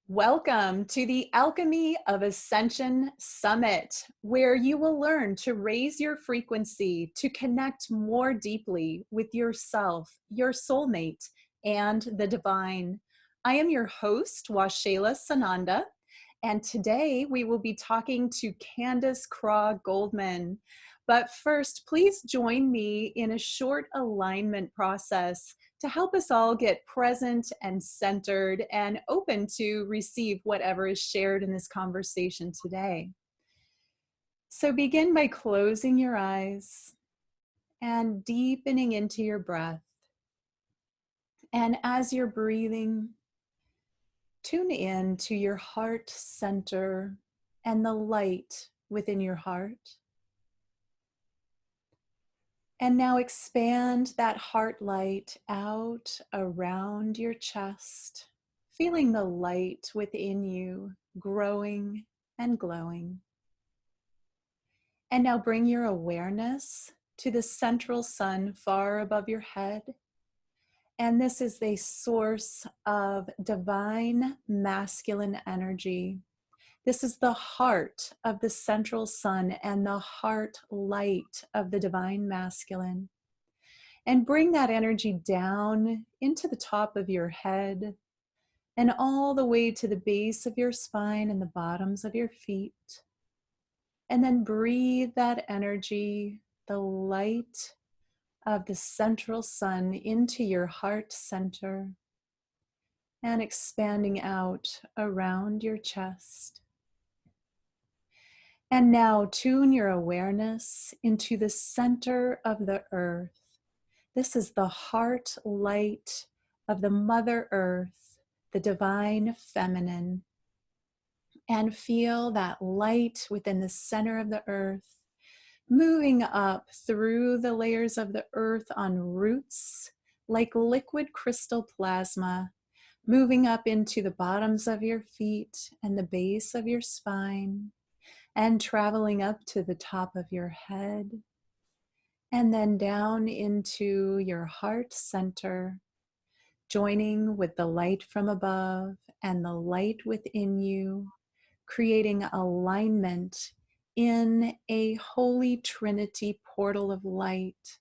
Welcome to the Alchemy of Ascension Summit, where you will learn to raise your frequency to connect more deeply with yourself, your soulmate, and the divine. I am your host, Waxela Sananda, and today we will be talking to Candace Craw-Goldman. But first, please join me in a short alignment process to help us all get present and centered and open to receive whatever is shared in this conversation today. So begin by closing your eyes and deepening into your breath. And as you're breathing, tune in to your heart center and the light within your heart. And now expand that heart light out around your chest, feeling the light within you growing and glowing. And now bring your awareness to the central sun far above your head. And this is the source of divine masculine energy. This is the heart of the central sun and the heart light of the divine masculine. And bring that energy down into the top of your head and all the way to the base of your spine and the bottoms of your feet. And then breathe that energy, the light of the central sun, into your heart center and expanding out around your chest. And now tune your awareness into the center of the earth. This is the heart light of the Mother Earth, the divine feminine. And feel that light within the center of the earth, moving up through the layers of the earth on roots, like liquid crystal plasma, moving up into the bottoms of your feet and the base of your spine, and traveling up to the top of your head, and then down into your heart center, joining with the light from above and the light within you, creating alignment in a holy trinity portal of light.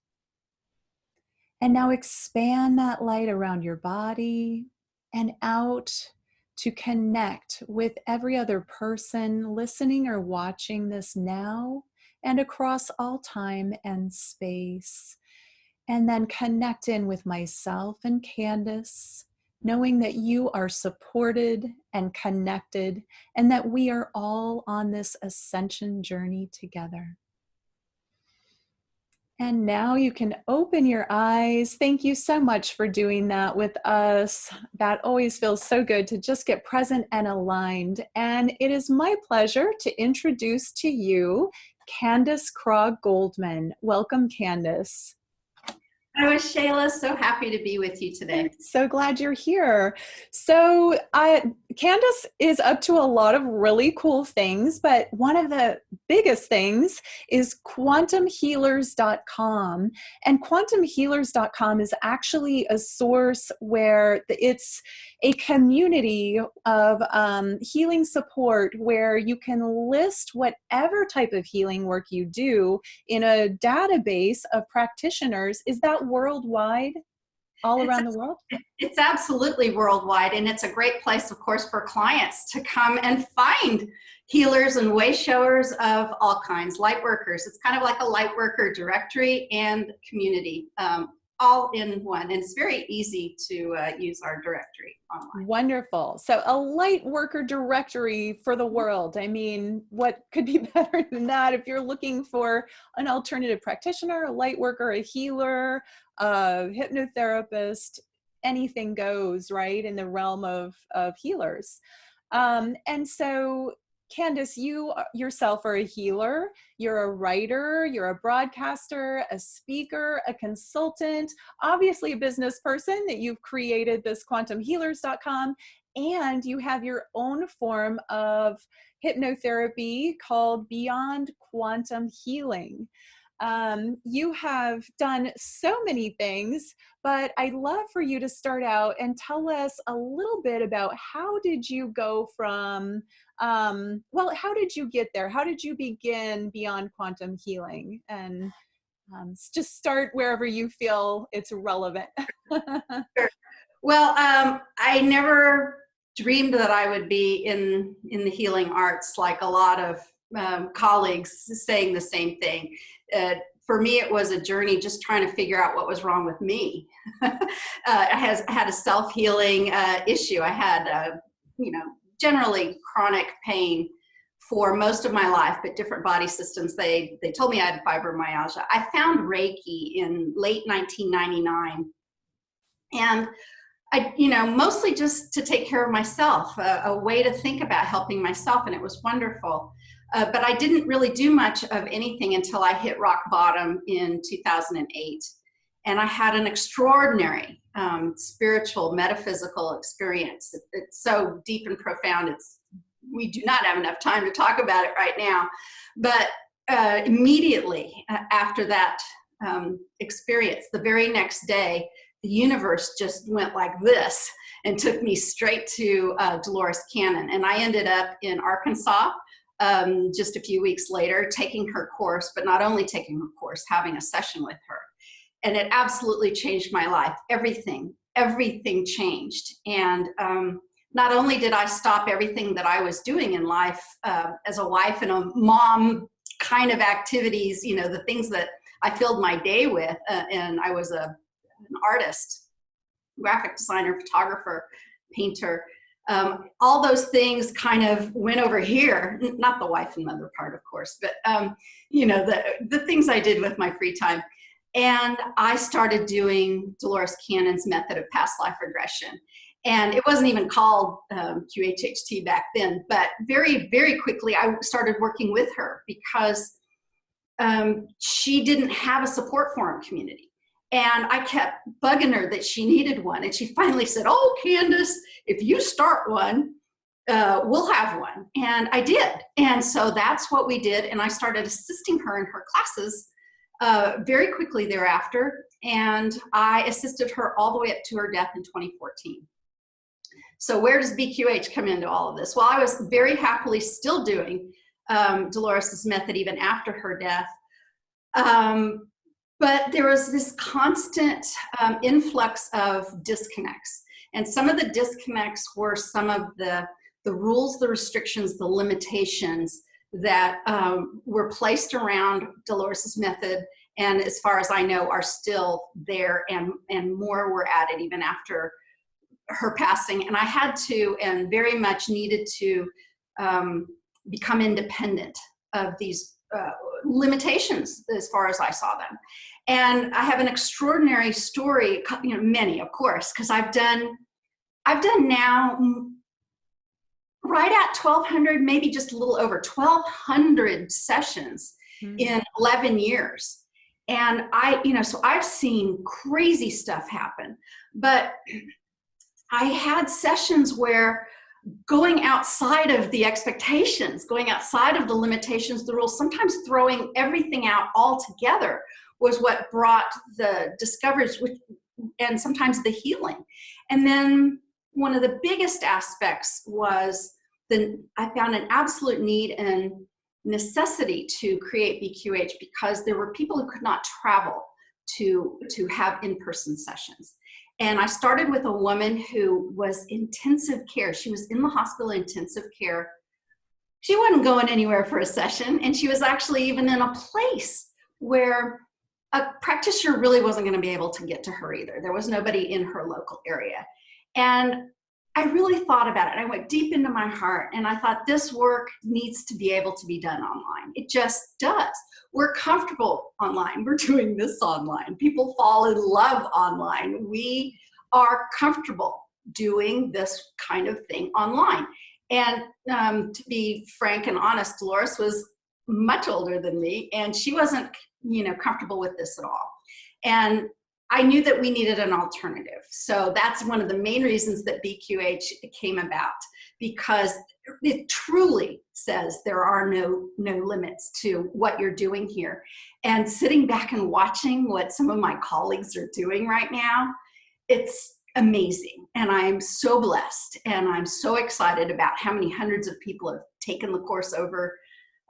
And now expand that light around your body and out to connect with every other person listening or watching this now and across all time and space. And then connect in with myself and Candace, knowing that you are supported and connected and that we are all on this ascension journey together. And now you can open your eyes. Thank you so much for doing that with us. That always feels so good to just get present and aligned. And it is my pleasure to introduce to you Candace Craw-Goldman. Welcome, Candace. Hi, wa-shay-la. So happy to be with you today. So glad you're here. So Candace is up to a lot of really cool things, but one of the biggest things is quantumhealers.com. And quantumhealers.com is actually a source where it's a community of healing support where you can list whatever type of healing work you do in a database of practitioners. Is that worldwide? All around the world? It's absolutely worldwide, and it's a great place, of course, for clients to come and find healers and way showers of all kinds, light workers. It's kind of like a light worker directory and community, all in one. And it's very easy to use our directory online. Wonderful. So a light worker directory for the world. I mean, what could be better than that? If you're looking for an alternative practitioner, a light worker, a healer, a hypnotherapist, anything goes, right, in the realm of healers. And so Candace, you yourself are a healer, you're a writer, you're a broadcaster, a speaker, a consultant, obviously a business person that you've created this quantumhealers.com, and you have your own form of hypnotherapy called Beyond Quantum Healing. You have done so many things, but I'd love for you to start out and tell us a little bit about how did you go from, well, how did you get there? How did you begin Beyond Quantum Healing? And just start wherever you feel it's relevant. Sure. Well, I never dreamed that I would be in the healing arts, like a lot of colleagues saying the same thing. For me, it was a journey just trying to figure out what was wrong with me. I had a self-healing issue. I had, generally chronic pain for most of my life, but different body systems. They told me I had fibromyalgia. I found Reiki in late 1999. And I, mostly just to take care of myself, a way to think about helping myself, and it was wonderful. But I didn't really do much of anything until I hit rock bottom in 2008. And I had an extraordinary spiritual, metaphysical experience. It's so deep and profound. We do not have enough time to talk about it right now. But immediately after that experience, the very next day, the universe just went like this and took me straight to Dolores Cannon. And I ended up in Arkansas just a few weeks later, taking her course, but not only taking her course, having a session with her. And it absolutely changed my life. Everything changed. And not only did I stop everything that I was doing in life as a wife and a mom kind of activities, the things that I filled my day with, and I was an artist, graphic designer, photographer, painter. All those things kind of went over here, not the wife and mother part, of course, but, the things I did with my free time. And I started doing Dolores Cannon's method of past life regression. And it wasn't even called QHHT back then, but very, very quickly I started working with her because she didn't have a support forum community. And I kept bugging her that she needed one. And she finally said, "Oh, Candace, if you start one, we'll have one." And I did. And so that's what we did. And I started assisting her in her classes very quickly thereafter. And I assisted her all the way up to her death in 2014. So where does BQH come into all of this? Well, I was very happily still doing Dolores's method even after her death. But there was this constant influx of disconnects. And some of the disconnects were some of the rules, the restrictions, the limitations that were placed around Dolores's method, and as far as I know, are still there, and more were added even after her passing. And I had to, and very much needed to, become independent of these limitations as far as I saw them. And I have an extraordinary story, many, of course, because I've done now right at 1,200, maybe just a little over 1,200 sessions in 11 years. And so I've seen crazy stuff happen, but I had sessions where going outside of the expectations, going outside of the limitations, the rules, sometimes throwing everything out altogether was what brought the discoveries and sometimes the healing. And then one of the biggest aspects was I found an absolute need and necessity to create BQH because there were people who could not travel to have in-person sessions. And I started with a woman who was intensive care. She was in the hospital intensive care. She wasn't going anywhere for a session, and she was actually even in a place where a practitioner really wasn't going to be able to get to her either. There was nobody in her local area. And I really thought about it. I went deep into my heart, and I thought this work needs to be able to be done online. It just does. We're comfortable online. We're doing this online. People fall in love online. We are comfortable doing this kind of thing online. And to be frank and honest, Dolores was much older than me, and she wasn't, comfortable with this at all. And I knew that we needed an alternative. So that's one of the main reasons that BQH came about, because it truly says there are no limits to what you're doing here. And sitting back and watching what some of my colleagues are doing right now, it's amazing. And I'm so blessed, and I'm so excited about how many hundreds of people have taken the course over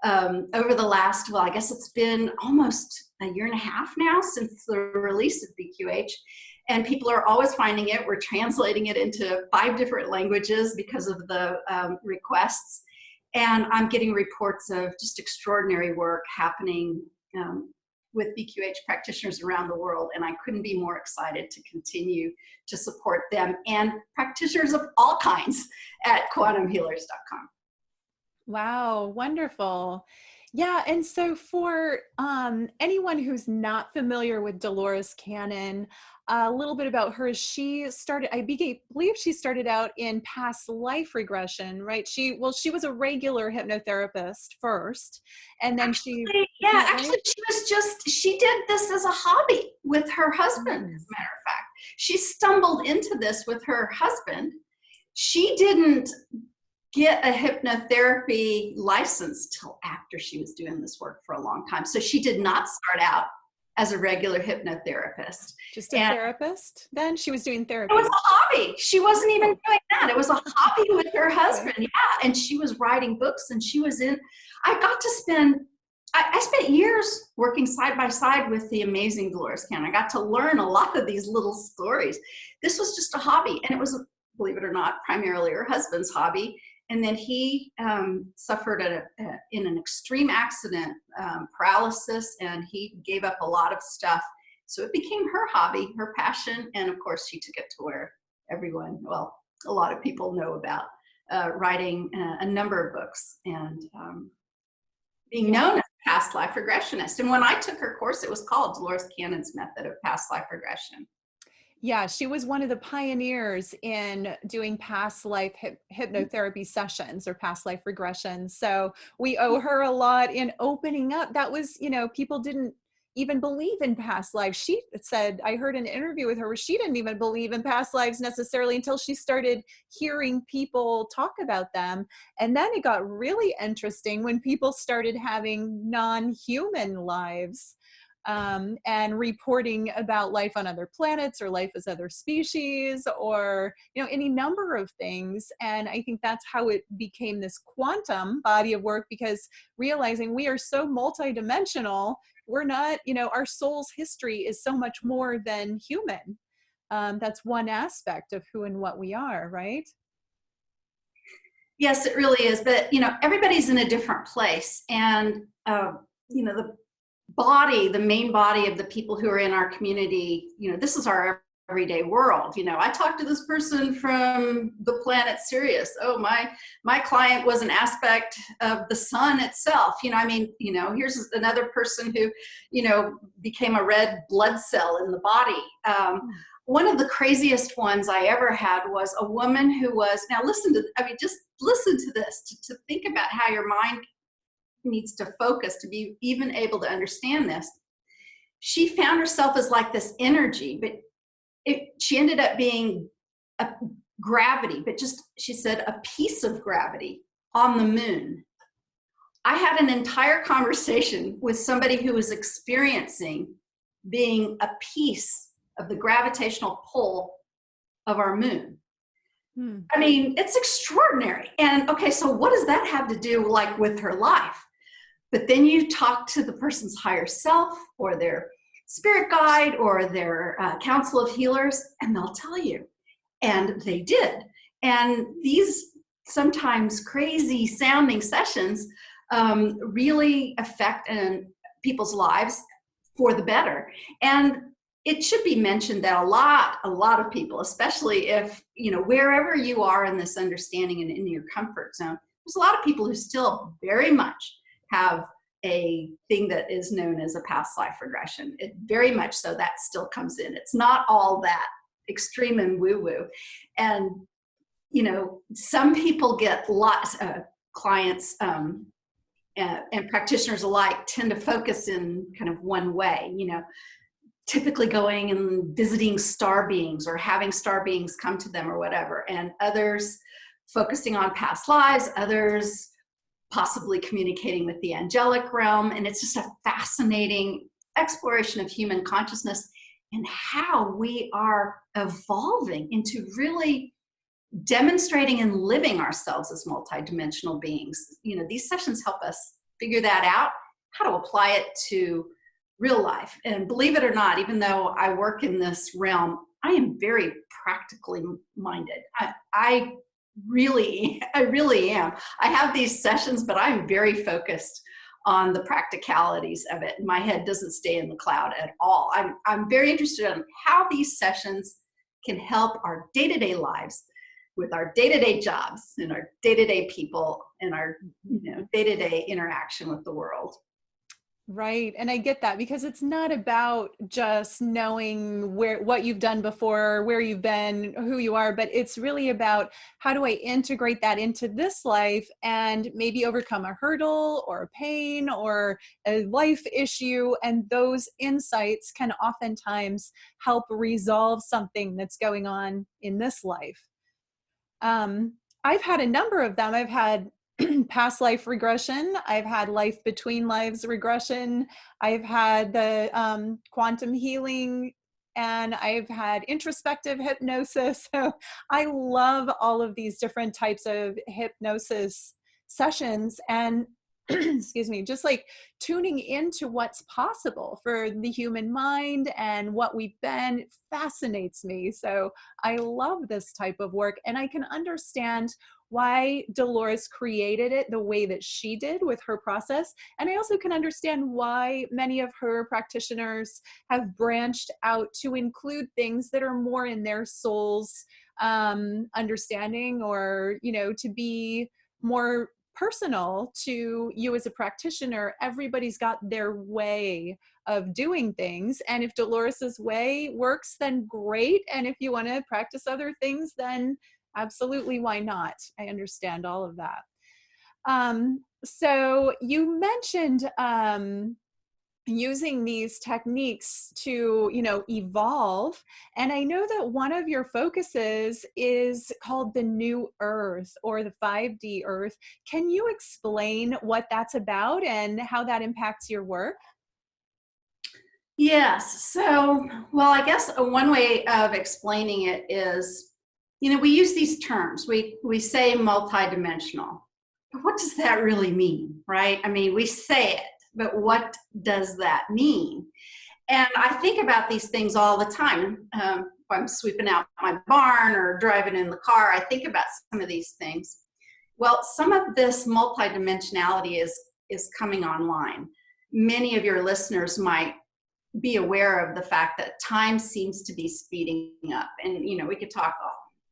the last, well, I guess it's been almost a year and a half now since the release of BQH. And people are always finding it. We're translating it into 5 different languages because of the requests. And I'm getting reports of just extraordinary work happening with BQH practitioners around the world. And I couldn't be more excited to continue to support them and practitioners of all kinds at quantumhealers.com. Wow, wonderful. Yeah, and so for anyone who's not familiar with Dolores Cannon, a little bit about her. She started, believe she started out in past life regression, right? She was a regular hypnotherapist first, and then she did this as a hobby with her husband, as a matter of fact. She stumbled into this with her husband. She didn't get a hypnotherapy license till after she was doing this work for a long time. So she did not start out as a regular hypnotherapist. Just a therapist? Then she was doing therapy. It was a hobby. She wasn't even doing that. It was a hobby with her husband. Yeah. And she was writing books, and she was I spent years working side by side with the amazing Dolores Cannon. I got to learn a lot of these little stories. This was just a hobby. And it was, believe it or not, primarily her husband's hobby. And then he suffered in an extreme accident, paralysis, and he gave up a lot of stuff. So it became her hobby, her passion. And of course, she took it to where a lot of people know about writing a number of books and being known as a past life regressionist. And when I took her course, it was called Dolores Cannon's Method of Past Life Regression. Yeah, she was one of the pioneers in doing past life hypnotherapy sessions or past life regression. So we owe her a lot in opening up. That was, people didn't even believe in past lives. She said, I heard an interview with her where she didn't even believe in past lives necessarily until she started hearing people talk about them. And then it got really interesting when people started having non-human lives. And reporting about life on other planets or life as other species or, any number of things. And I think that's how it became this quantum body of work, because realizing we are so multidimensional, we're not, our soul's history is so much more than human. That's one aspect of who and what we are, right? Yes, it really is. But, everybody's in a different place. And, the main body of the people who are in our community, this is our everyday world. I talked to this person from the planet Sirius. Oh, my client was an aspect of the sun itself. Here's another person who, became a red blood cell in the body. One of the craziest ones I ever had was a woman who was, just listen to this, to think about how your mind needs to focus to be even able to understand this. She found herself as like this energy, but she ended up being a gravity, but she said, a piece of gravity on the moon. I had an entire conversation with somebody who was experiencing being a piece of the gravitational pull of our moon. It's extraordinary. And okay, so what does that have to do with her life? But then you talk to the person's higher self or their spirit guide or their council of healers, and they'll tell you. And they did. And these sometimes crazy sounding sessions really affect people's lives for the better. And it should be mentioned that a lot of people, especially if, wherever you are in this understanding and in your comfort zone, there's a lot of people who still very much have a thing that is known as a past life regression. It very much so that still comes in. It's not all that extreme and woo-woo. And, some people get lots of clients and practitioners alike tend to focus in kind of one way, typically going and visiting star beings or having star beings come to them or whatever, and others focusing on past lives, others possibly communicating with the angelic realm. And it's just a fascinating exploration of human consciousness and how we are evolving into really demonstrating and living ourselves as multidimensional beings. You know, these sessions help us figure that out, how to apply it to real life. And believe it or not, even though I work in this realm, I am very practically minded. I really am. I have these sessions, but I'm very focused on the practicalities of it. My head doesn't stay in the cloud at all. I'm very interested in how these sessions can help our day-to-day lives with our day-to-day jobs and our day-to-day people and our, you know, day-to-day interaction with the world. Right. And I get that, because it's not about just knowing what you've done before, where you've been, who you are, but it's really about how do I integrate that into this life and maybe overcome a hurdle or a pain or a life issue. And those insights can oftentimes help resolve something that's going on in this life. I've had a number of them. I've had past life regression. I've had life between lives regression. I've had the quantum healing, and I've had introspective hypnosis. So I love all of these different types of hypnosis sessions. And excuse me, just like tuning into what's possible for the human mind and what we've been fascinates me. So I love this type of work, and I can understand why Dolores created it the way that she did with her process. And I also can understand why many of her practitioners have branched out to include things that are more in their soul's understanding, or, you know, to be more personal to you as a practitioner. Everybody's got their way of doing things. And if Dolores's way works, then great. And if you want to practice other things, then absolutely, why not? I understand all of that. So you mentioned using these techniques to, you know, evolve. And I know that one of your focuses is called the New Earth, or the 5D Earth. Can you explain what that's about and how that impacts your work? Yes. So, well, I guess one way of explaining it is, you know, we use these terms. We say multidimensional. But what does that really mean, right? I mean, we say it, but what does that mean? And I think about these things all the time. If I'm sweeping out my barn or driving in the car, I think about some of these things. Well, some of this multidimensionality is coming online. Many of your listeners might be aware of the fact that time seems to be speeding up. And, you know, we could talk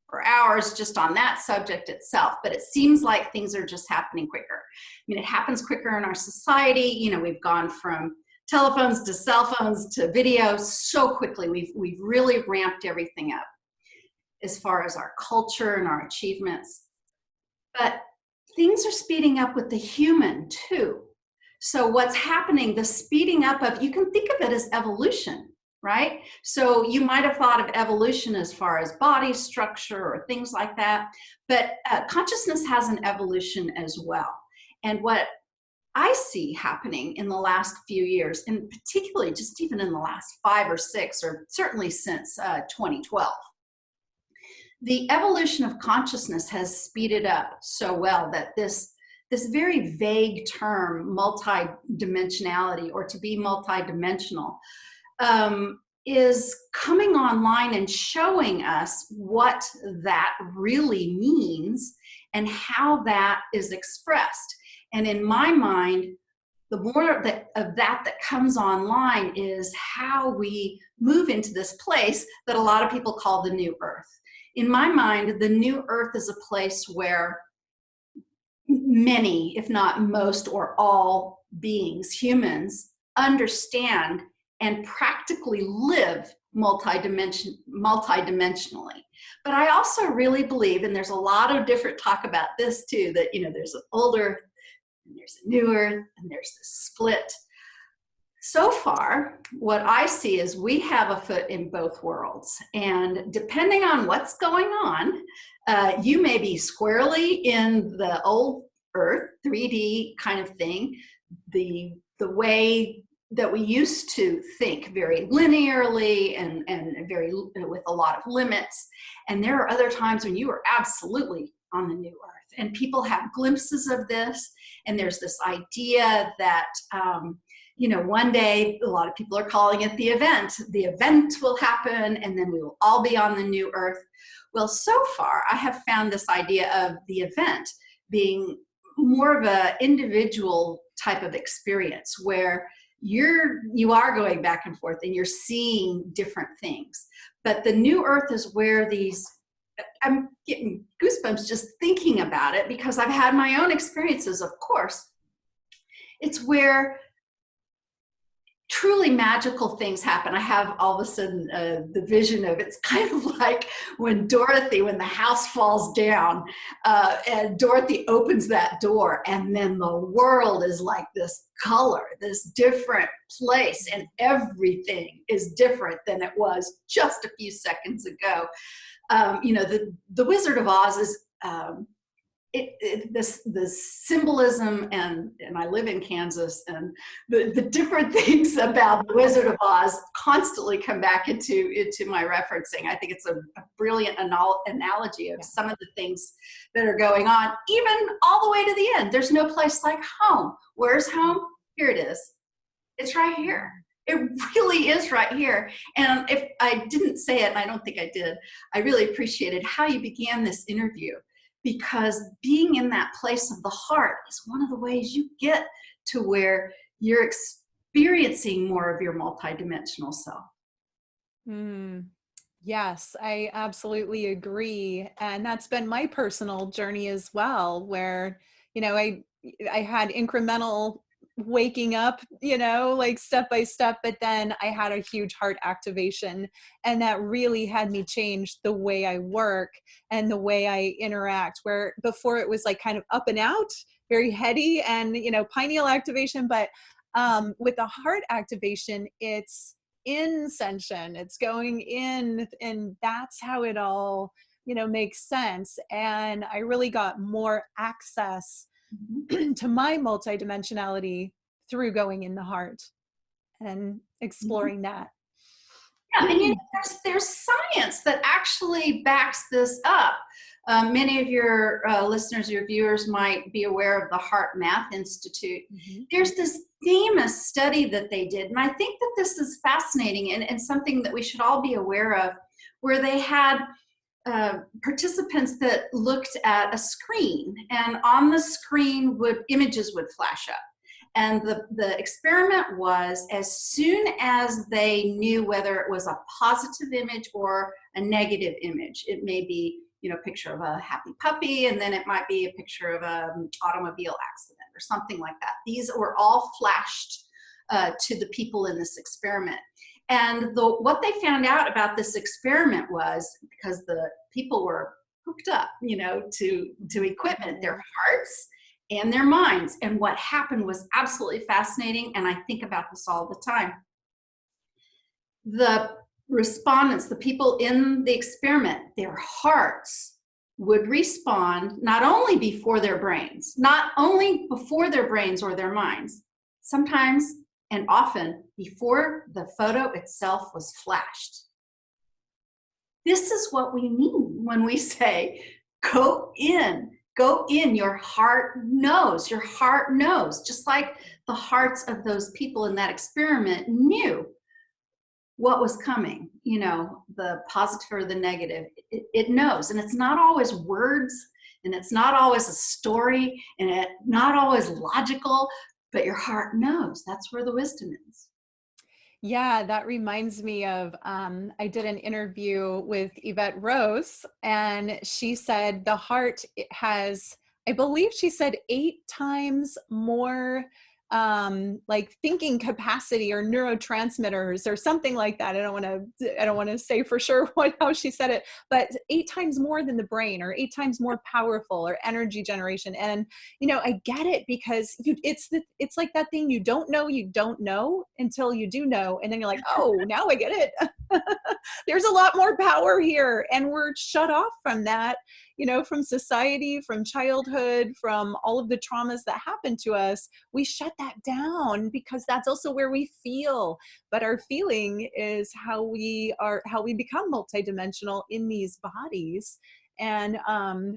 for hours just on that subject itself, but it seems like things are just happening quicker. I mean, it happens quicker in our society. You know, we've gone from telephones to cell phones to video so quickly. We've really ramped everything up as far as our culture and our achievements. But things are speeding up with the human too. So what's happening, the speeding up of, you can think of it as evolution, right? So you might have thought of evolution as far as body structure or things like that, but consciousness has an evolution as well. And what I see happening in the last few years, and particularly just even in the last 5 or 6, or certainly since 2012, the evolution of consciousness has speeded up so well that this very vague term, multidimensionality, or to be multidimensional, is coming online and showing us what that really means and how that is expressed. And in my mind, the more of that comes online is how we move into this place that a lot of people call the New Earth. In my mind, the New Earth is a place where many, if not most or all beings, humans, understand and practically live multidimensionally. But I also really believe, and there's a lot of different talk about this too, that, you know, there's an old Earth and there's a new Earth and there's this split. So far, what I see is we have a foot in both worlds. And depending on what's going on, you may be squarely in the old earth, 3D kind of thing, the way that we used to think very linearly and very with a lot of limits. And there are other times when you are absolutely on the new earth. And people have glimpses of this. And there's this idea that one day, a lot of people are calling it the event. The event will happen, and then we will all be on the new earth. Well, so far, I have found this idea of the event being more of an individual type of experience where you are going back and forth and you're seeing different things. But the new earth is where I'm getting goosebumps just thinking about it because I've had my own experiences, of course. It's where truly magical things happen. I have all of a sudden the vision of it's kind of like when the house falls down and Dorothy opens that door and then the world is like this color, this different place, and everything is different than it was just a few seconds ago. The Wizard of Oz is the symbolism, and I live in Kansas, and the different things about the Wizard of Oz constantly come back into my referencing. I think it's a brilliant analogy of some of the things that are going on, even all the way to the end. There's no place like home. Where's home? Here it is. It's right here. It really is right here. And if I didn't say it, and I don't think I did, I really appreciated how you began this interview, because being in that place of the heart is one of the ways you get to where you're experiencing more of your multidimensional self. Yes, I absolutely agree. And that's been my personal journey as well, where, I had incremental waking up, like step by step, but then I had a huge heart activation, and that really had me change the way I work and the way I interact, where before it was like kind of up and out, very heady and, pineal activation. But with the heart activation, it's ascension, it's going in, and that's how it all, makes sense. And I really got more access to my multidimensionality through going in the heart and exploring that. Yeah, and there's science that actually backs this up. Many of your listeners, your viewers might be aware of the Heart Math Institute. There's this famous study that they did, and I think that this is fascinating and something that we should all be aware of, where they had participants that looked at a screen, and on the screen images would flash up. And the experiment was, as soon as they knew whether it was a positive image or a negative image, it may be, a picture of a happy puppy, and then it might be a picture of an automobile accident or something like that. These were all flashed to the people in this experiment. And what they found out about this experiment was, because the people were hooked up, to equipment, their hearts and their minds. And what happened was absolutely fascinating, and I think about this all the time. The respondents, the people in the experiment, their hearts would respond not only before their brains, or their minds, sometimes and often before the photo itself was flashed. This is what we mean when we say, go in, your heart knows, just like the hearts of those people in that experiment knew what was coming, the positive or the negative. It knows, and it's not always words, and it's not always a story, and it's not always logical, but your heart knows. That's where the wisdom is. Yeah, that reminds me of, I did an interview with Yvette Rose, and she said the heart has, I believe she said 8 times more like thinking capacity or neurotransmitters or something like that. I don't want to say for sure how she said it, but 8 times more than the brain, or 8 times more powerful, or energy generation. And, you know, I get it, because it's like that thing you don't know until you do know. And then you're like, oh, now I get it. There's a lot more power here. And we're shut off from that, you know, from society, from childhood, from all of the traumas that happen to us. We shut that down because that's also where we feel. But our feeling is how we become multidimensional in these bodies. And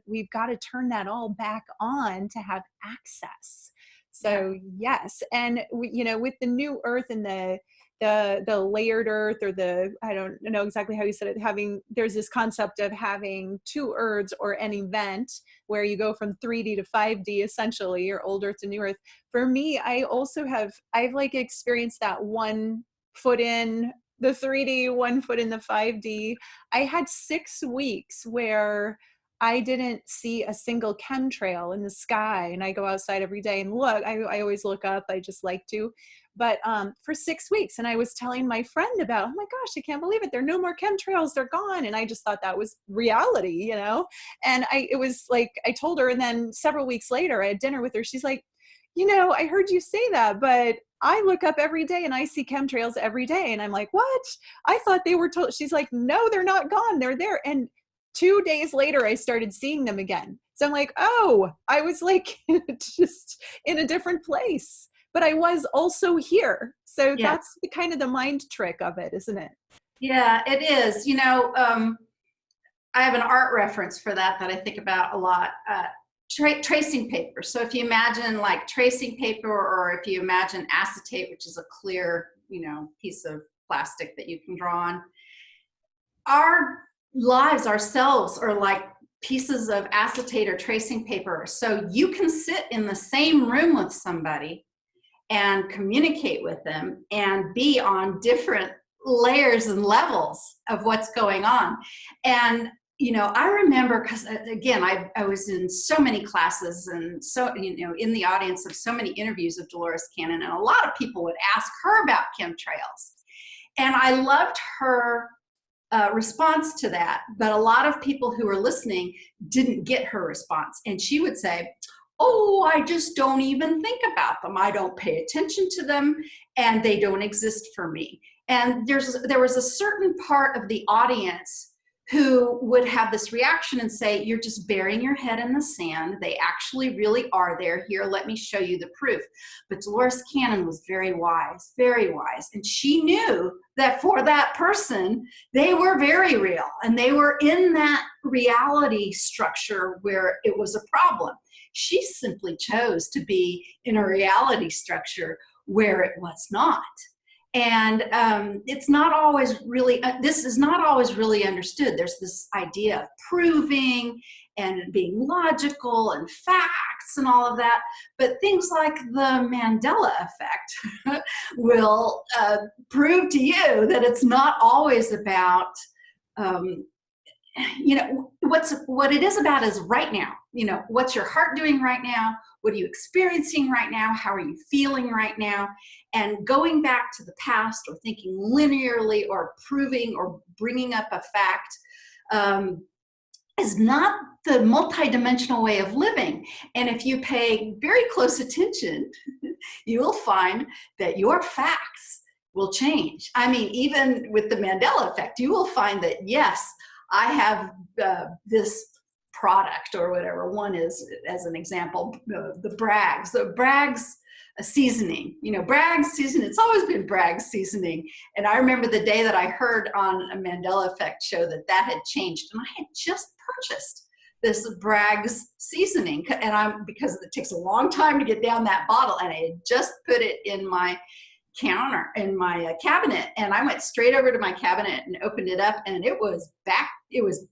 we've got to turn that all back on to have access. So yes. And you know, with the new earth and the layered earth, or I don't know exactly how you said it, there's this concept of having 2 earths, or an event where you go from 3D to 5D, essentially, or old earth to new earth. For me, I've like experienced that 1 foot in the 3D, 1 foot in the 5D. I had 6 weeks where I didn't see a single chemtrail in the sky, and I go outside every day and look. I always look up. I just like to. But for 6 weeks, and I was telling my friend about, oh my gosh, I can't believe it. There are no more chemtrails. They're gone. And I just thought that was reality, you know? And it was like, I told her, and then several weeks later, I had dinner with her. She's like, you know, I heard you say that, but I look up every day and I see chemtrails every day. And I'm like, what? I thought they were told. She's like, no, they're not gone. They're there. And 2 days later, I started seeing them again. So I'm like, oh, I was like just in a different place, but I was also here. So that's the kind of the mind trick of it, isn't it? Yeah, it is. You know, I have an art reference for that I think about a lot. Tracing paper. So if you imagine like tracing paper, or if you imagine acetate, which is a clear, you know, piece of plastic that you can draw on, our lives, ourselves, are like pieces of acetate or tracing paper. So you can sit in the same room with somebody and communicate with them and be on different layers and levels of what's going on. And you know, I remember, because again, I was in so many classes, and so, you know, in the audience of so many interviews of Dolores Cannon, and a lot of people would ask her about chemtrails. And I loved her response to that. But a lot of people who were listening didn't get her response. And she would say, oh, I just don't even think about them. I don't pay attention to them, and they don't exist for me. And there was a certain part of the audience who would have this reaction and say, you're just burying your head in the sand. They actually really are there. Here, let me show you the proof. But Dolores Cannon was very wise, and she knew that for that person, they were very real, and they were in that reality structure where it was a problem. She simply chose to be in a reality structure where it was not. And it's not always really, this is not always really understood. There's this idea of proving and being logical and facts and all of that. But things like the Mandela effect will prove to you that it's not always about, you know, what it is about is right now. You know, what's your heart doing right now? What are you experiencing right now? How are you feeling right now? And going back to the past, or thinking linearly, or proving, or bringing up a fact is not the multidimensional way of living. And if you pay very close attention, you will find that your facts will change. I mean, even with the Mandela effect, you will find that, yes, I have this product, or whatever. One is, as an example, the Bragg's seasoning. You know, Bragg's seasoning, it's always been Bragg's seasoning. And I remember the day that I heard on a Mandela Effect show that had changed, and I had just purchased this Bragg's seasoning, and because it takes a long time to get down that bottle, and I had just put it in my counter in my cabinet, and I went straight over to my cabinet and opened it up, and it was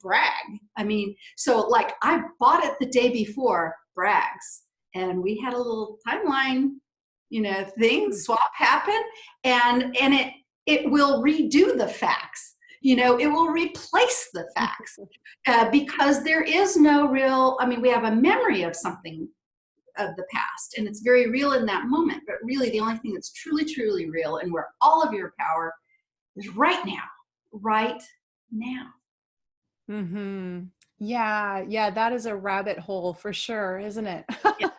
Bragg. I mean, so like I bought it the day before Bragg's, and we had a little timeline, you know, swap happen, and it will redo the facts. You know, it will replace the facts because there is no real, I mean, we have a memory of something the past. And it's very real in that moment. But really, the only thing that's truly, truly real and where all of your power is right now, right now. Mm-hmm. Yeah, yeah, that is a rabbit hole for sure, isn't it? Yeah,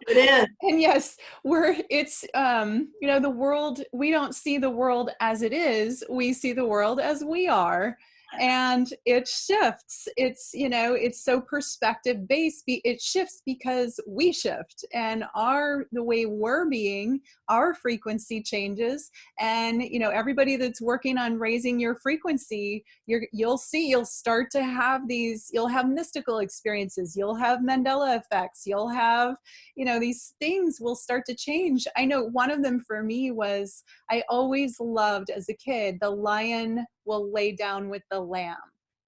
it is. And yes, it's the world, we don't see the world as it is, we see the world as we are. And it shifts. It's so perspective based. It shifts because we shift, and the way we're being, our frequency changes. And everybody that's working on raising your frequency, you'll start to have you'll have mystical experiences, you'll have Mandela effects, you'll have these things will start to change. I know one of them for me was, I always loved as a kid, the lion will lay down with the lamb.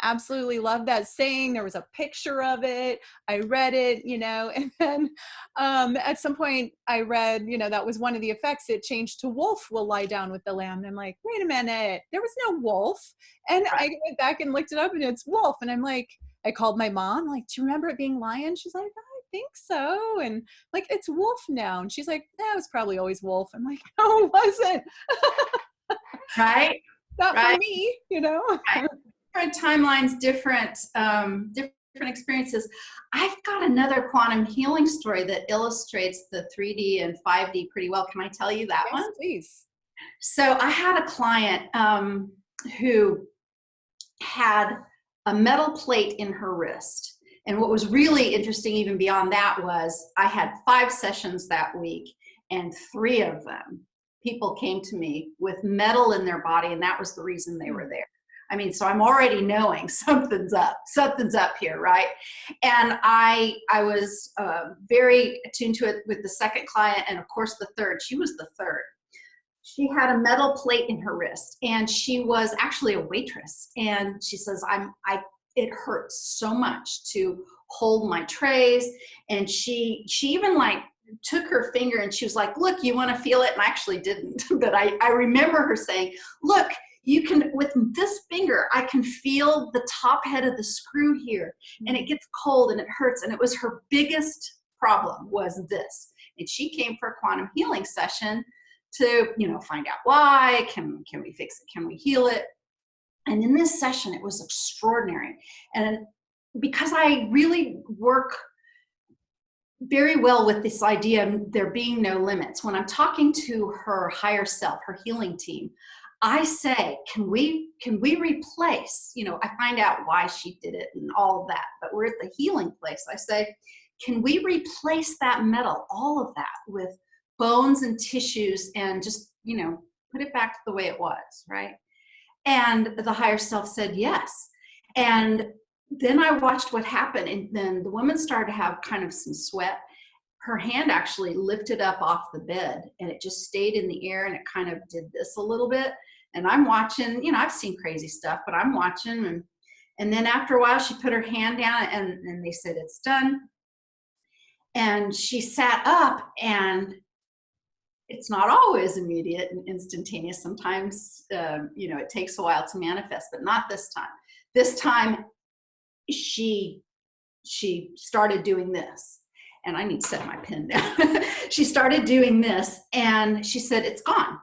Absolutely love that saying. There was a picture of it. I read it, and then at some point I read, that was one of the effects. It changed to wolf will lie down with the lamb. And I'm like, wait a minute, there was no wolf. And I went back and looked it up and it's wolf. And I'm like, I called my mom, like, do you remember it being lion? She's like, I think so. And like, it's wolf now. And she's like, it was probably always wolf. I'm like, no, it wasn't. Right. Not for me, Right. Different timelines, different experiences. I've got another quantum healing story that illustrates the 3D and 5D pretty well. Can I tell you that one? Please. So I had a client who had a metal plate in her wrist. And what was really interesting even beyond that was I had 5 sessions that week, and 3 of them, people came to me with metal in their body, and that was the reason they were there. I mean, so I'm already knowing something's up here, right? And I was very attuned to it with the second client, and of course the third. She was the third. She had a metal plate in her wrist, and she was actually a waitress. And she says, it hurts so much to hold my trays. And she even like took her finger and she was like, look, you want to feel it? And I actually didn't, but I remember her saying, look, you can, with this finger, I can feel the top head of the screw here, and it gets cold and it hurts. And it was her biggest problem was this. And she came for a quantum healing session to, find out why, can we fix it? Can we heal it? And in this session, it was extraordinary. And because I really work very well with this idea of there being no limits, when I'm talking to her higher self, her healing team, I say, can we replace, I find out why she did it and all of that, but we're at the healing place. I say, can we replace that metal, all of that, with bones and tissues, and just, put it back to the way it was, right? And the higher self said yes. And then I watched what happened, and then the woman started to have kind of some sweat. Her hand actually lifted up off the bed, and it just stayed in the air, and it kind of did this a little bit. And I'm watching, I've seen crazy stuff, but I'm watching. And then after a while, she put her hand down, and they said, it's done. And she sat up, and it's not always immediate and instantaneous. Sometimes, it takes a while to manifest, but not this time. This time, she started doing this, and I need to set my pen down. She started doing this, and she said, it's gone.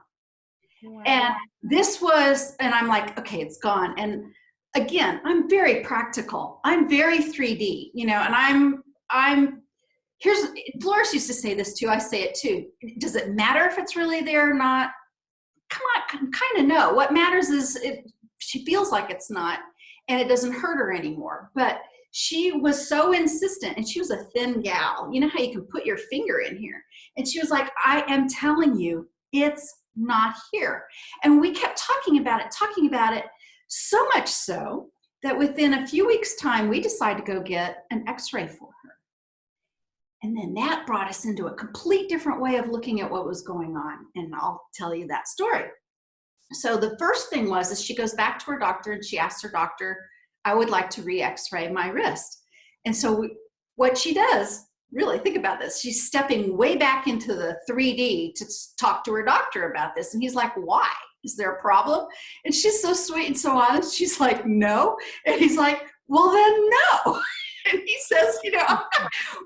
Wow. And this was, and I'm like, okay, it's gone. And again, I'm very practical. I'm very 3D, and Dolores used to say this too. I say it too. Does it matter if it's really there or not? Come on, kind of no. What matters is she feels like it's not, and it doesn't hurt her anymore. But she was so insistent, and she was a thin gal. You know how you can put your finger in here? And she was like, I am telling you, it's not here. And we kept talking about it, so much so that within a few weeks' time, we decided to go get an x-ray for her. And then that brought us into a complete different way of looking at what was going on. And I'll tell you that story. So the first thing is she goes back to her doctor, and she asks her doctor, I would like to re-x-ray my wrist. And so what she does, really think about this, she's stepping way back into the 3D to talk to her doctor about this. And he's like, why? Is there a problem? And she's so sweet and so honest. She's like, no. And he's like, well, then no. And he says,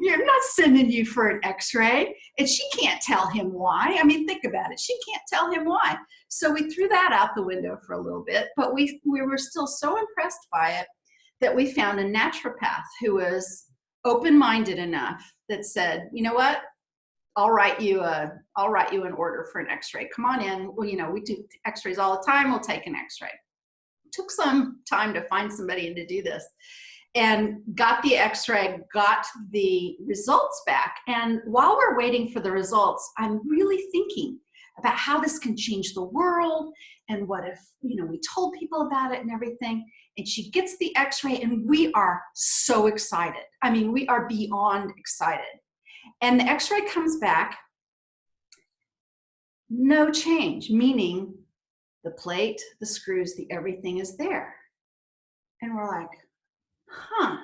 You're not sending you for an x-ray. And she can't tell him why. I mean, think about it. She can't tell him why. So we threw that out the window for a little bit, but we were still so impressed by it that we found a naturopath who was open-minded enough that said, you know what? I'll write you an order for an x-ray. Come on in. Well, you know, we do x-rays all the time. We'll take an x-ray. Took some time to find somebody to do this, and got the x-ray, got the results back. And while we're waiting for the results, I'm really thinking about how this can change the world, and what if, you know, we told people about it and everything. And she gets the x-ray, and we are so excited. I mean, we are beyond excited. And the x-ray comes back, no change, meaning the plate, the screws, the everything is there. And we're like, huh.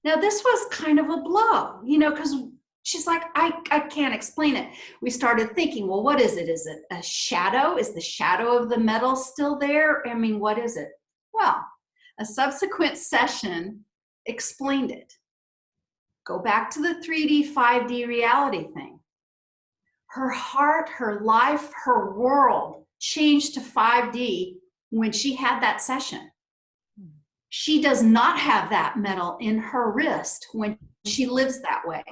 Now this was kind of a blow, you know, because she's like, I can't explain it. We started thinking, well, what is it? Is it a shadow? Is the shadow of the metal still there? I mean, what is it? Well, a subsequent session explained it. Go back to the 3D, 5D reality thing. Her heart, her life, her world changed to 5D when she had that session. She does not have that metal in her wrist when she lives that way.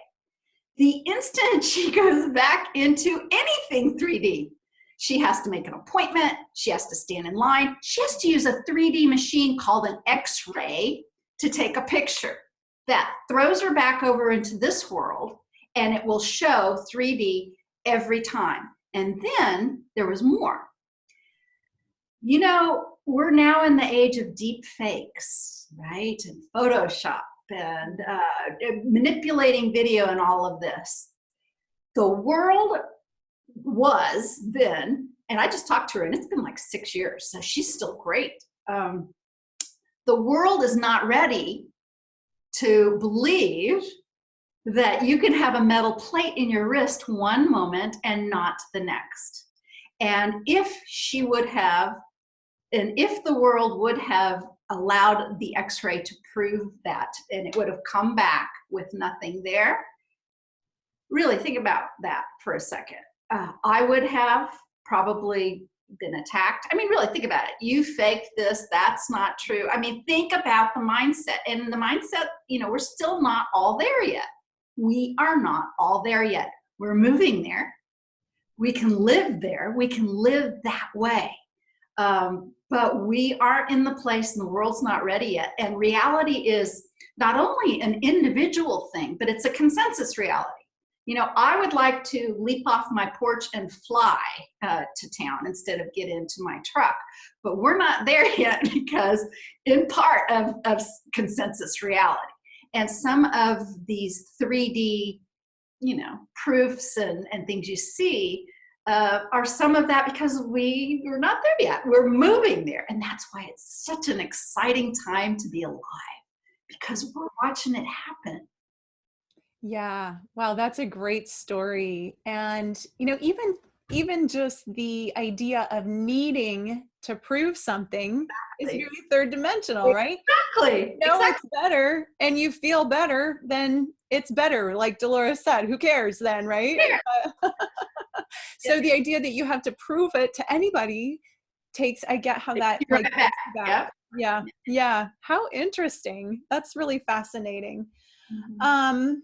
The instant she goes back into anything 3D, she has to make an appointment. She has to stand in line. She has to use a 3D machine called an X-ray to take a picture. That throws her back over into this world, and it will show 3D every time. And then there was more. You know, we're now in the age of deep fakes, right? And Photoshop and manipulating video and all of this. The world was then, and I just talked to her, and it's been like 6 years, so she's still great. The world is not ready to believe that you can have a metal plate in your wrist one moment and not the next. And if she would have, and if the world would have allowed the x-ray to prove that, and it would have come back with nothing there, really think about that for a second. I would have probably been attacked. I mean, really think about it. You faked this, that's not true. I mean, think about the mindset. And the mindset, you know, we're still not all there yet. We are not all there yet. We're moving there. We can live there. We can live that way. But we aren't in the place, and the world's not ready yet. And reality is not only an individual thing, but it's a consensus reality. You know, I would like to leap off my porch and fly to town instead of get into my truck. But we're not there yet because in part of consensus reality. And some of these 3D, you know, proofs and things you see are some of that because we're not there yet. We're moving there. And that's why it's such an exciting time to be alive, because we're watching it happen. Yeah. Wow, that's a great story. And, you know, even just the idea of needing to prove something is very third dimensional, right? Exactly. You know, it's better and you feel better, then it's better. Like Dolores said, who cares then, right? Yeah. So the idea that you have to prove it to anybody I get how that You're like right back. back. Yeah. Yeah. How interesting. That's really fascinating. Mm-hmm.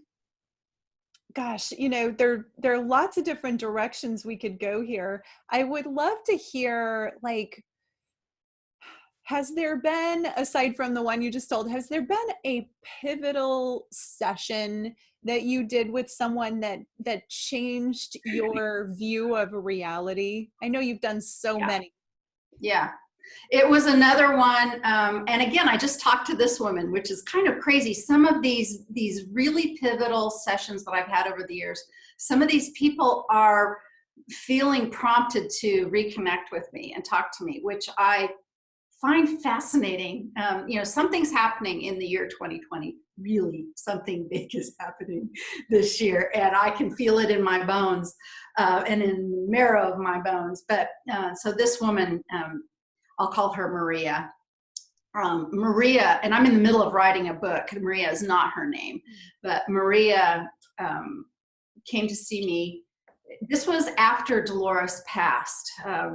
Gosh, you know, there are lots of different directions we could go here. I would love to hear, like, has there been, aside from the one you just told, has there been a pivotal session that you did with someone that changed your view of reality? I know you've done so many. Yeah. It was another one. And again, I just talked to this woman, which is kind of crazy. Some of these really pivotal sessions that I've had over the years, some of these people are feeling prompted to reconnect with me and talk to me, which I find fascinating. You know, something's happening in the year 2020. Really, something big is happening this year, and I can feel it in my bones and in the marrow of my bones. But so this woman, I'll call her Maria. Maria, and I'm in the middle of writing a book. Maria is not her name, but Maria came to see me. This was after Dolores passed, 2.5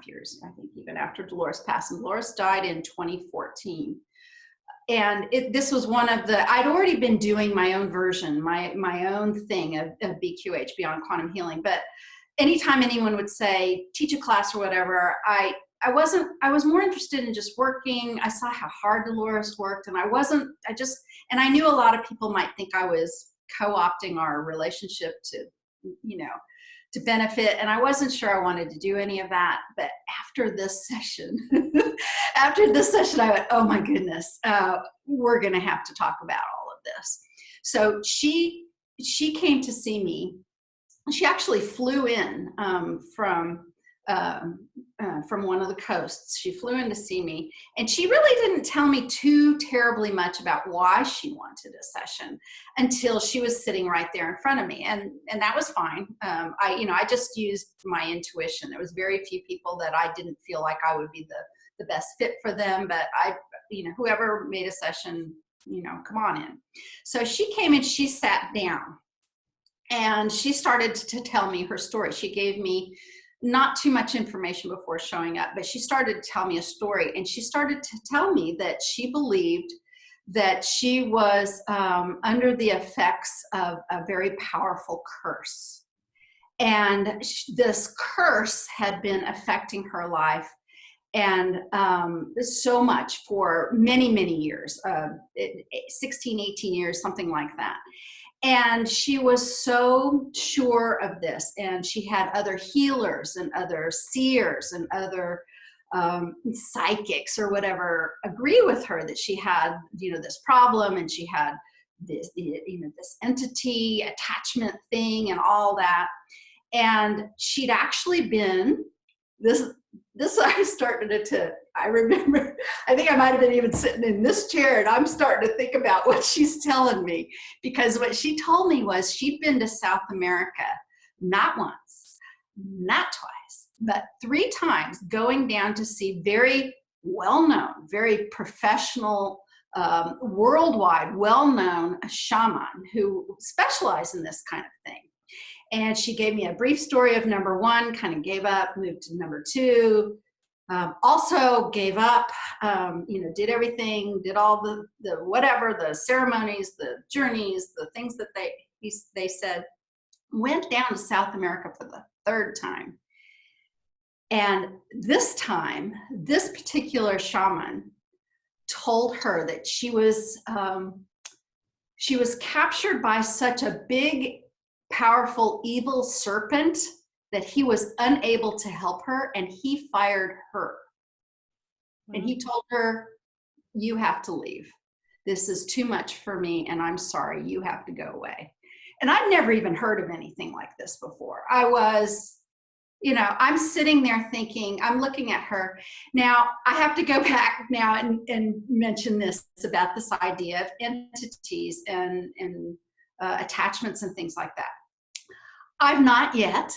years, I think, even after Dolores passed. And Dolores died in 2014. And this was one of the, I'd already been doing my own version, my own thing of BQH, Beyond Quantum Healing. But anytime anyone would say, teach a class or whatever, I was more interested in just working. I saw how hard Dolores worked, and and I knew a lot of people might think I was co-opting our relationship to benefit. And I wasn't sure I wanted to do any of that. But after this session, I went, oh my goodness, we're going to have to talk about all of this. So she came to see me. She actually flew in from one of the coasts. She flew in to see me, and she really didn't tell me too terribly much about why she wanted a session until she was sitting right there in front of me, and that was fine. I just used my intuition. There was very few people that I didn't feel like I would be the best fit for them, but whoever made a session, come on in. So she came and she sat down, and she started to tell me her story. She gave me not too much information before showing up, but she started to tell me a story, and she started to tell me that she believed that she was under the effects of a very powerful curse. And this curse had been affecting her life and so much for many, many years, 16, 18 years, something like that. And she was so sure of this, and she had other healers and other seers and other psychics or whatever agree with her that she had, this problem, and she had this, this entity attachment thing and all that. And she'd actually been this I started to, I remember, I think I might have been even sitting in this chair, and I'm starting to think about what she's telling me, because what she told me was she'd been to South America, not once, not twice, but 3 times, going down to see very well-known, very professional, worldwide, well-known shaman who specialized in this kind of thing. And she gave me a brief story of number 1, kind of gave up, moved to number 2, also gave up, did everything, did all the whatever, the ceremonies, the journeys, the things that they said, went down to South America for the 3rd time. And this time, this particular shaman told her that she was captured by such a big, powerful, evil serpent that he was unable to help her, and he fired her. And he told her, you have to leave. This is too much for me, and I'm sorry, you have to go away. And I'd never even heard of anything like this before. I was, I'm sitting there thinking, I'm looking at her. Now, I have to go back now and mention this about this idea of entities and attachments and things like that. I've not yet,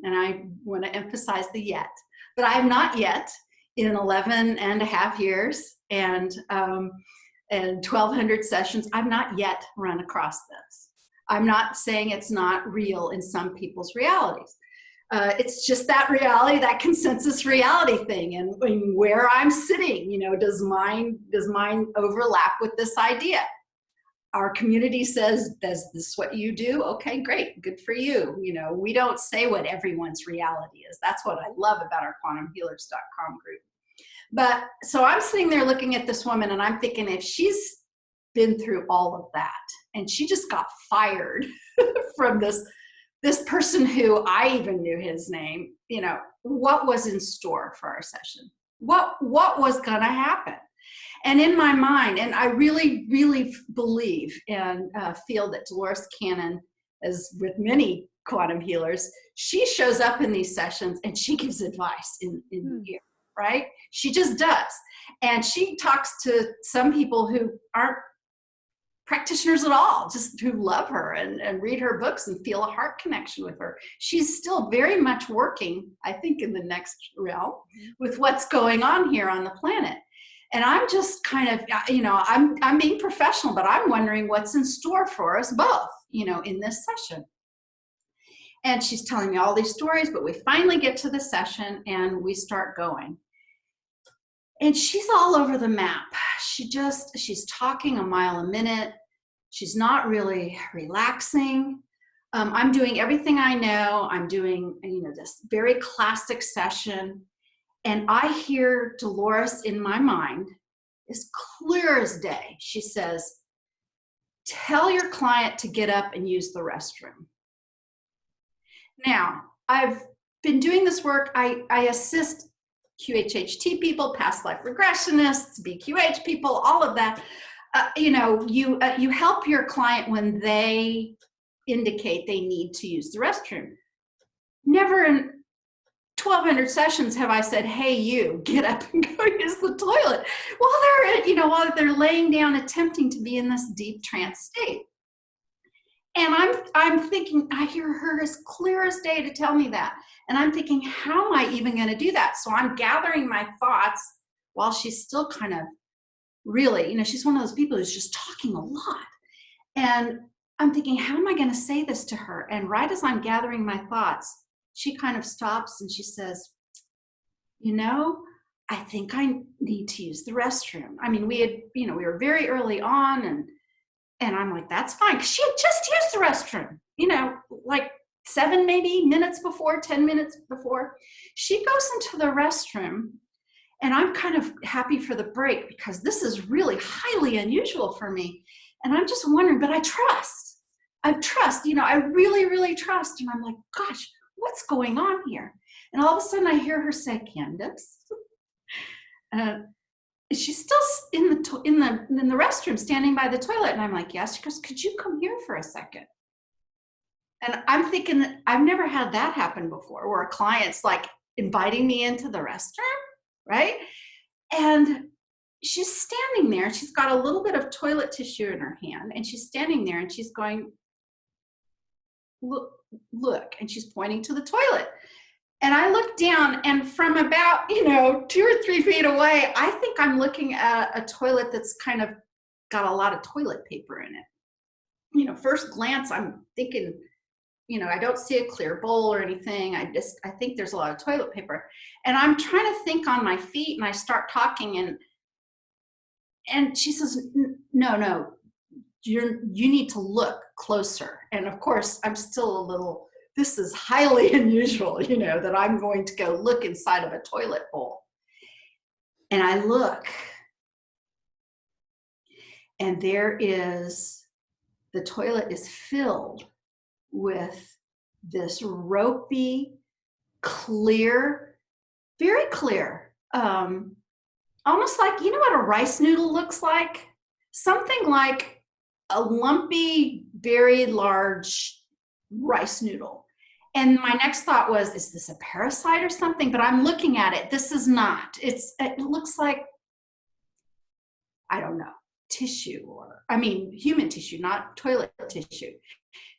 and I want to emphasize the yet, but I have not yet, in 11 and a half years and 1,200 sessions, I've not yet run across this. I'm not saying it's not real in some people's realities. It's just that reality, that consensus reality thing, and where I'm sitting, does mine overlap with this idea? Our community says, is this what you do? Okay, great, good for you. We don't say what everyone's reality is. That's what I love about our quantumhealers.com group. But so I'm sitting there looking at this woman, and I'm thinking, if she's been through all of that and she just got fired from this person who I even knew his name, what was in store for our session? What was going to happen? And in my mind, and I really, really believe and feel that Dolores Cannon, as with many quantum healers, she shows up in these sessions and she gives advice in here, right? She just does. And she talks to some people who aren't practitioners at all, just who love her and read her books and feel a heart connection with her. She's still very much working, I think, in the next realm with what's going on here on the planet. And I'm just kind of, you know, I'm being professional, but I'm wondering what's in store for us both, you know, in this session. And she's telling me all these stories, but we finally get to the session and we start going. And she's all over the map. She's talking a mile a minute. She's not really relaxing. I'm doing everything I know. I'm doing, you know, this very classic session. And I hear Dolores in my mind, as clear as day. She says, tell your client to get up and use the restroom. Now, I've been doing this work. I assist QHHT people, past life regressionists, BQH people, all of that. You know, you help your client when they indicate they need to use the restroom. Never in 1,200 sessions have I said, hey, you, get up and go use the toilet while they're laying down attempting to be in this deep trance state. And I'm thinking, I hear her as clear as day to tell me that. And I'm thinking, how am I even going to do that? So I'm gathering my thoughts while she's still kind of really, you know, she's one of those people who's just talking a lot. And I'm thinking, how am I going to say this to her? And right as I'm gathering my thoughts, she kind of stops and she says, you know, I think I need to use the restroom. I mean, we were very early on and I'm like, that's fine. 'Cause she had just used the restroom, you know, like 7 maybe minutes before, 10 minutes before. She goes into the restroom and I'm kind of happy for the break because this is really highly unusual for me. And I'm just wondering, but I trust, you know, I really, really trust. And I'm like, gosh, what's going on here? And all of a sudden I hear her say, Candace, she's still in the restroom standing by the toilet. And I'm like, yes. She goes, could you come here for a second? And I'm thinking, I've never had that happen before where a client's like inviting me into the restroom, right? And she's standing there. She's got a little bit of toilet tissue in her hand and she's standing there and she's going, look, and she's pointing to the toilet. And I look down and from about, 2 or 3 feet away, I think I'm looking at a toilet that's kind of got a lot of toilet paper in it. First glance, I'm thinking, I don't see a clear bowl or anything. I think there's a lot of toilet paper. And I'm trying to think on my feet and I start talking and she says, no, you need to look closer. And of course, I'm still a little, this is highly unusual, that I'm going to go look inside of a toilet bowl. And I look, and the toilet is filled with this ropey, clear, very clear, almost like, what a rice noodle looks like? Something like a lumpy, very large rice noodle. And my next thought was, is this a parasite or something? But I'm looking at it. This is not. It looks like, I don't know, tissue human tissue, not toilet tissue.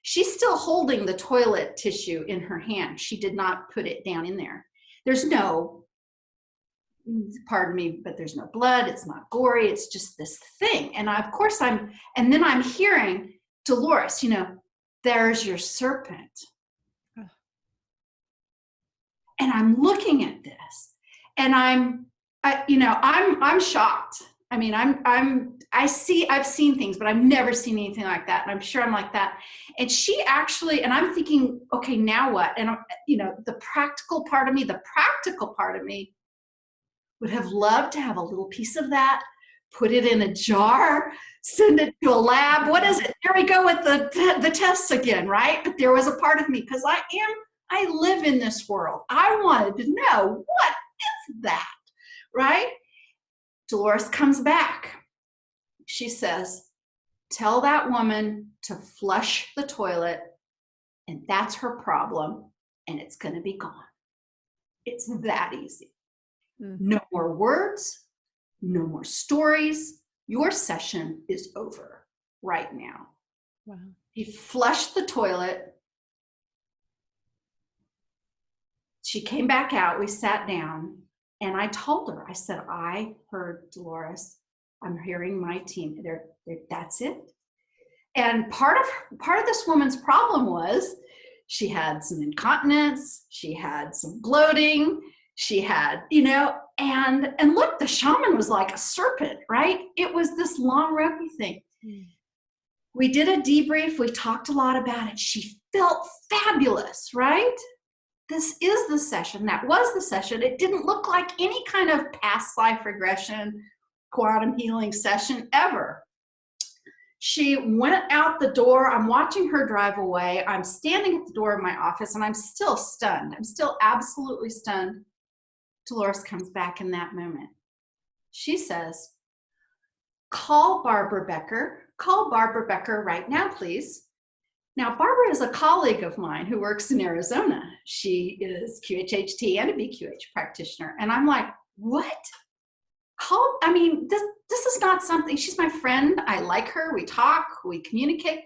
She's still holding the toilet tissue in her hand. She did not put it down in there. There's no, pardon me, but there's no blood. It's not gory. It's just this thing. And and then I'm hearing Dolores, there's your serpent. And I'm looking at this and I'm shocked. I mean, I've seen things, but I've never seen anything like that. And I'm sure I'm like that. And she actually, and I'm thinking, okay, now what? And the practical part of me would have loved to have a little piece of that, put it in a jar, send it to a lab. What is it? There we go with the tests again, right? But there was a part of me, because I live in this world. I wanted to know, what is that, right? Dolores comes back. She says, tell that woman to flush the toilet, and that's her problem, and it's going to be gone. It's that easy. Mm-hmm. No more words, no more stories. Your session is over. right now. Wow. He flushed the toilet. She came back out. We sat down, and I told her, I said, I heard Dolores. I'm hearing my team. That's it. And part of this woman's problem was she had some incontinence, she had some bloating, she had, and look, the shaman was like a serpent, right? It was this long ropey thing. We did a debrief. We talked a lot about it. She felt fabulous, right? This is the session. That was the session. It didn't look like any kind of past life regression, quantum healing session ever. She went out the door. I'm watching her drive away. I'm standing at the door of my office, and I'm still stunned. I'm still absolutely stunned. Dolores comes back in that moment. She says, call Barbara Becker. Call Barbara Becker right now, please. Now, Barbara is a colleague of mine who works in Arizona. She is QHHT and a BQH practitioner. And I'm like, what? This is not something, she's my friend. I like her. We talk, we communicate.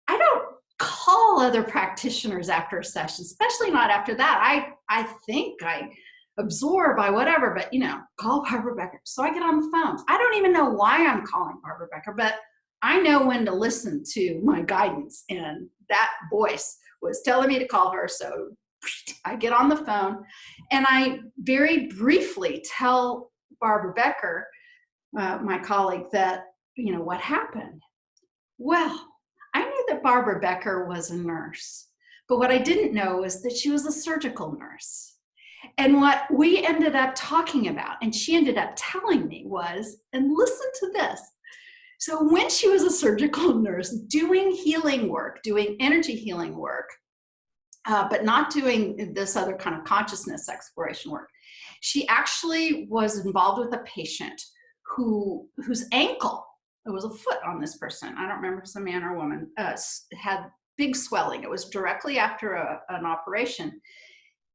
I don't call other practitioners after a session, especially not after that. I think I absorb, I whatever, but call Barbara Becker. So I get on the phone. I don't even know why I'm calling Barbara Becker, but I know when to listen to my guidance, and that voice was telling me to call her. So I get on the phone, and I very briefly tell Barbara Becker, my colleague, that, what happened. Well, I knew that Barbara Becker was a nurse, but what I didn't know is that she was a surgical nurse. And what we ended up talking about, and she ended up telling me was, and listen to this. So when she was a surgical nurse doing healing work, doing energy healing work, but not doing this other kind of consciousness exploration work, she actually was involved with a patient whose ankle, it was a foot on this person, I don't remember if it's a man or a woman, had big swelling. It was directly after an operation.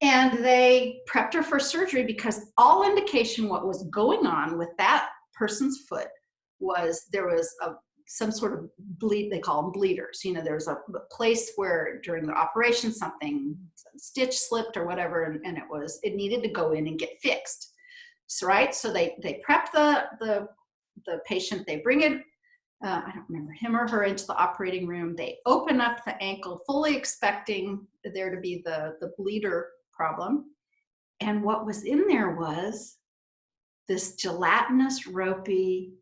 And they prepped her for surgery because all indication what was going on with that person's foot was there was some sort of bleed, they call them bleeders. There was a place where during the operation some stitch slipped or whatever, and it needed to go in and get fixed. So, right? So they prep the patient, they bring it, I don't remember, him or her, into the operating room. They open up the ankle, fully expecting there to be the bleeder problem. And what was in there was this gelatinous, ropey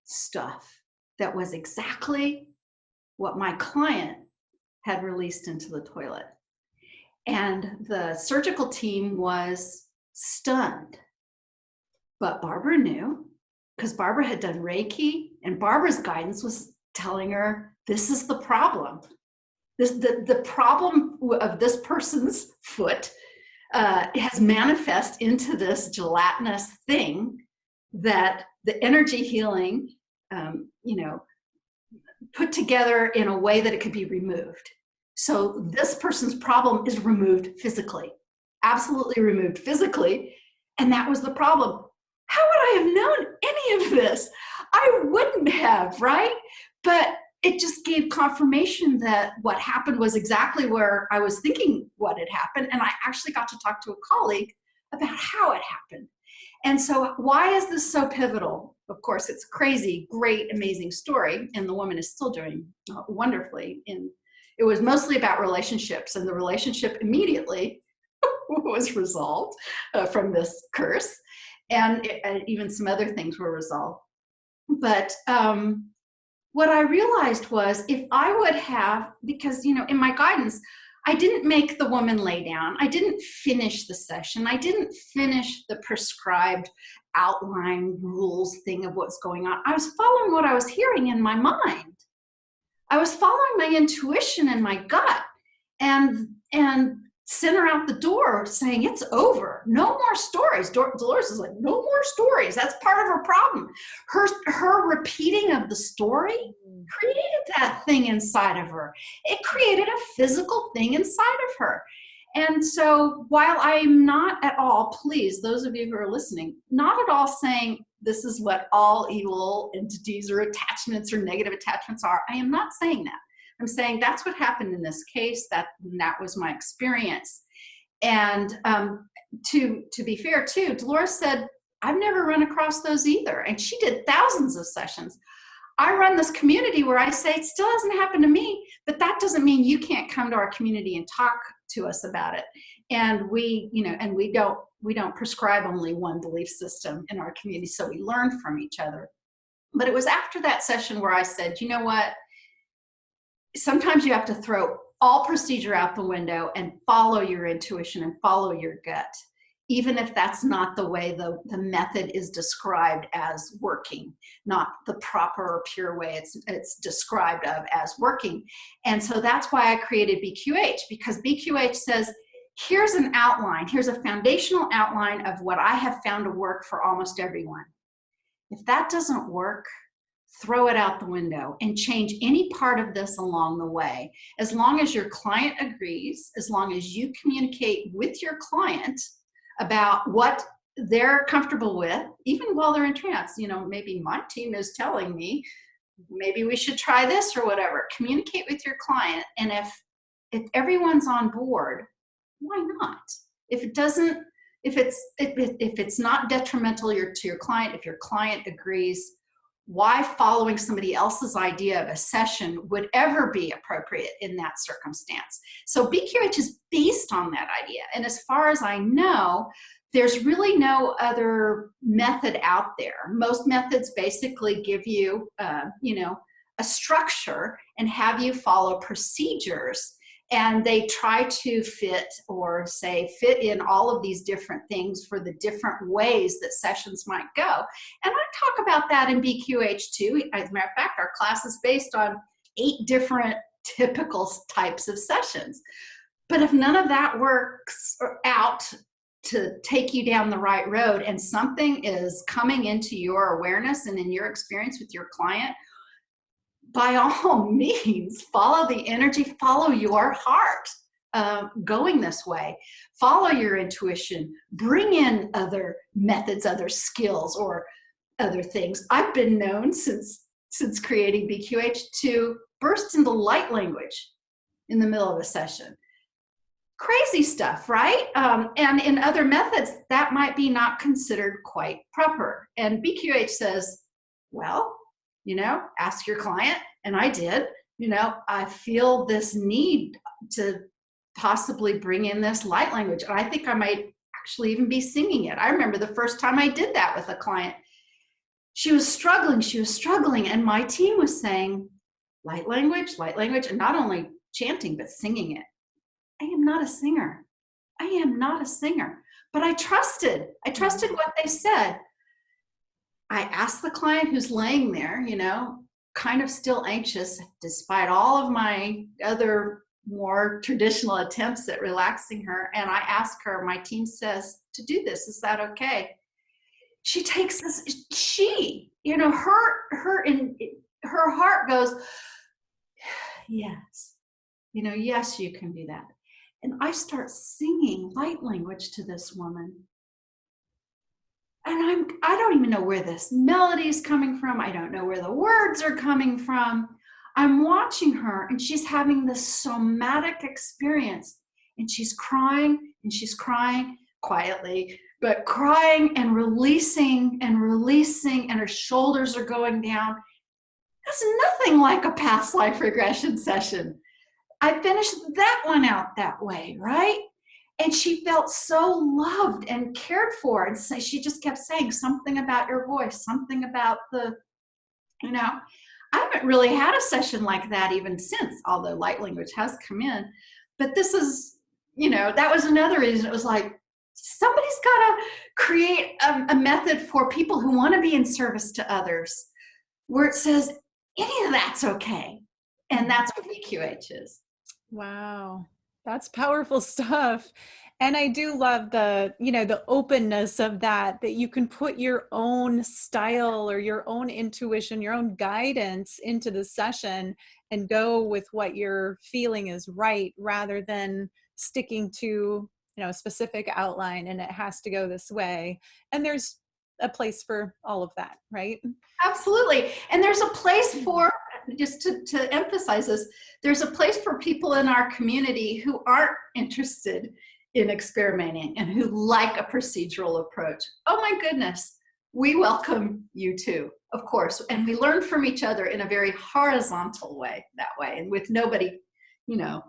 stuff that was exactly what my client had released into the toilet. And the surgical team was stunned. But Barbara knew, because Barbara had done Reiki, and Barbara's guidance was telling her, this is the problem. The problem of this person's foot has manifest into this gelatinous thing that the energy healing put together in a way that it could be removed. So this person's problem is removed physically, absolutely removed physically. And that was the problem. How would I have known any of this? I wouldn't have, right? But it just gave confirmation that what happened was exactly where I was thinking what had happened. And I actually got to talk to a colleague about how it happened. And so why is this so pivotal? Of course, it's a crazy, great, amazing story. And the woman is still doing wonderfully. It was mostly about relationships, and the relationship immediately was resolved from this curse. And even some other things were resolved. But what I realized was, if I would have, because, in my guidance, I didn't make the woman lay down. I didn't finish the session. I didn't finish the prescribed outline rules thing of what's going on. I was following what I was hearing in my mind. I was following my intuition and my gut, and sent her out the door saying, it's over. No more stories. Dolores is like, no more stories. That's part of her problem. Her repeating of the story created that thing inside of her. It created a physical thing inside of her. And so while I'm not at all, please, those of you who are listening, not at all saying this is what all evil entities or attachments or negative attachments are. I am not saying that. I'm saying that's what happened in this case. That was my experience. And to be fair too, Dolores said, I've never run across those either. And she did thousands of sessions. I run this community where I say it still hasn't happened to me, but that doesn't mean you can't come to our community and talk to us about it. And we, and we don't prescribe only one belief system in our community, so we learn from each other. But it was after that session where I said, you know what? Sometimes you have to throw all procedure out the window and follow your intuition and follow your gut, even if that's not the way the method is described as working, not the proper or pure way it's described of as working. And so that's why I created BQH, because BQH says, here's an outline, here's a foundational outline of what I have found to work for almost everyone. If that doesn't work, throw it out the window and change any part of this along the way. As long as your client agrees, as long as you communicate with your client about what they're comfortable with, even while they're in trance. Maybe my team is telling me, maybe we should try this or whatever. Communicate with your client. And if everyone's on board, why not? If it's not detrimental to your client, if your client agrees, why following somebody else's idea of a session would ever be appropriate in that circumstance? So BQH is based on that idea. And as far as I know, there's really no other method out there. Most methods basically give you, a structure and have you follow procedures. And they try to fit in all of these different things for the different ways that sessions might go. And I talk about that in BQH too. As a matter of fact, our class is based on 8 different typical types of sessions. But if none of that works out to take you down the right road, and something is coming into your awareness and in your experience with your client, by all means, follow the energy, follow your heart going this way. Follow your intuition. Bring in other methods, other skills, or other things. I've been known since creating BQH to burst into light language in the middle of a session. Crazy stuff, right? And in other methods, that might be not considered quite proper. And BQH says, well, ask your client. And I did, I feel this need to possibly bring in this light language. And I think I might actually even be singing it. I remember the first time I did that with a client. She was struggling. And my team was saying, light language, and not only chanting, but singing it. I am not a singer. But I trusted what they said. I asked the client who's laying there, kind of still anxious, despite all of my other more traditional attempts at relaxing her. And I asked her, my team says to do this. Is that okay? She takes this, her heart goes, yes, yes, you can do that. And I start singing light language to this woman. And I don't even know where this melody is coming from. I don't know where the words are coming from. I'm watching her and she's having this somatic experience. And she's crying quietly, but crying and releasing, and her shoulders are going down. That's nothing like a past life regression session. I finished that one out that way, right? And she felt so loved and cared for. And so she just kept saying something about your voice, something about I haven't really had a session like that even since, although light language has come in. But this is, that was another reason. It was like, somebody's got to create a method for people who want to be in service to others, where it says any of that's okay. And that's what BQH is. Wow. That's powerful stuff. And I do love the openness of that you can put your own style or your own intuition, your own guidance into the session and go with what you're feeling is right, rather than sticking to, a specific outline and it has to go this way. And there's a place for all of that, right? Absolutely. And there's a place for, just to emphasize this, there's a place for people in our community who aren't interested in experimenting and who like a procedural approach. Oh my goodness, we welcome you too, of course. And we learn from each other in a very horizontal way that way, and with nobody, you know,